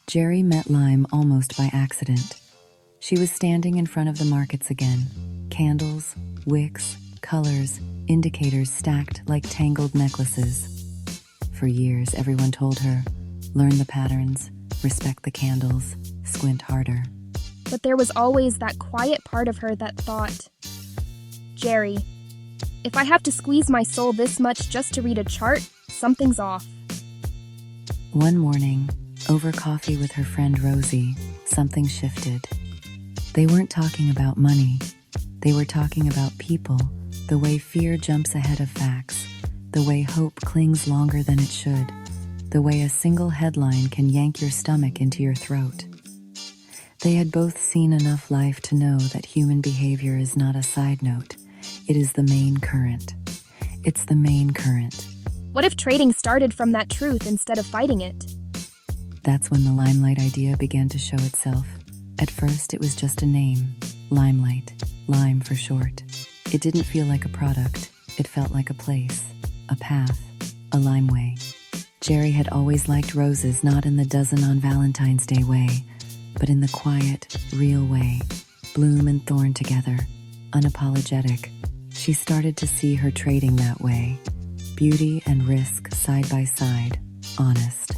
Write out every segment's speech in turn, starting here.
Jerry met Lime almost by accident. She was standing in front of the markets again. Candles, wicks, colors, indicators stacked like tangled necklaces. For years, everyone told her, learn the patterns, respect the candles, squint harder. But there was always that quiet part of her that thought, Jerry, if I have to squeeze my soul this much just to read a chart, something's off. One morning, over coffee with her friend Rosie, something shifted. They weren't talking about money. They were talking about people, the way fear jumps ahead of facts, the way hope clings longer than it should, the way a single headline can yank your stomach into your throat. They had both seen enough life to know that human behavior is not a side note. It is the main current. It's the main current. What if trading started from that truth instead of fighting it? That's when the Limelight idea began to show itself. At first, it was just a name, Limelight, Lime for short. It didn't feel like a product. It felt like a place, a path, a Limeway. Jerry had always liked roses, not in the dozen on Valentine's Day way, but in the quiet, real way, bloom and thorn together, unapologetic. She started to see her trading that way, beauty and risk side by side, honest.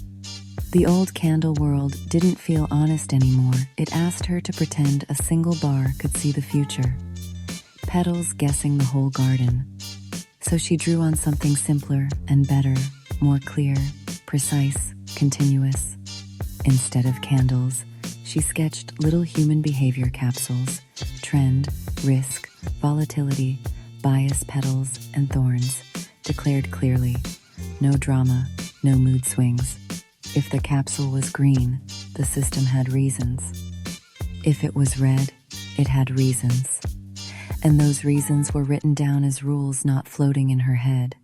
The old candle world didn't feel honest anymore. It asked her to pretend a single bar could see the future, petals guessing the whole garden. So she drew on something simpler and better, more clear, precise, continuous. Instead of candles, she sketched little human behavior capsules, trend, risk, volatility, bias, petals, and thorns, declared clearly. No drama, no mood swings. If the capsule was green, the system had reasons. If it was red, it had reasons. And those reasons were written down as rules, not floating in her head.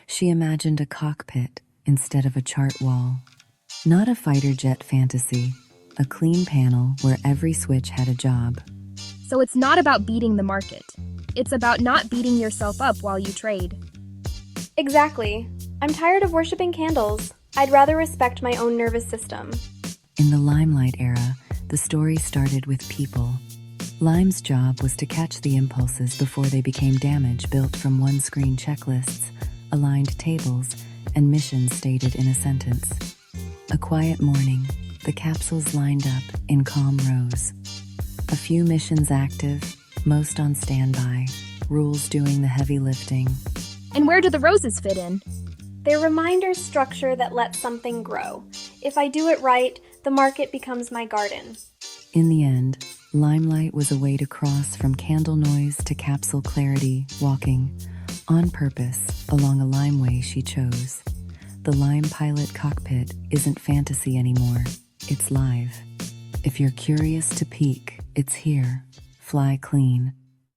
She imagined a cockpit instead of a chart wall. Not a fighter jet fantasy, a clean panel where every switch had a job. So it's not about beating the market. It's about not beating yourself up while you trade. Exactly. I'm tired of worshiping candles. I'd rather respect my own nervous system. In the Limelight era, the story started with people. Lime's job was to catch the impulses before they became damage built from one-screen checklists, aligned tables, and missions stated in a sentence. A quiet morning, the capsules lined up in calm rows. A few missions active, most on standby, rules doing the heavy lifting. And where do the roses fit in? They're reminder structure that lets something grow. If I do it right, the market becomes my garden. In the end, Limelight was a way to cross from candle noise to capsule clarity, walking, on purpose, along a Limeway she chose. The Lime Pilot cockpit isn't fantasy anymore. It's live. If you're curious to peek, it's here. Fly clean.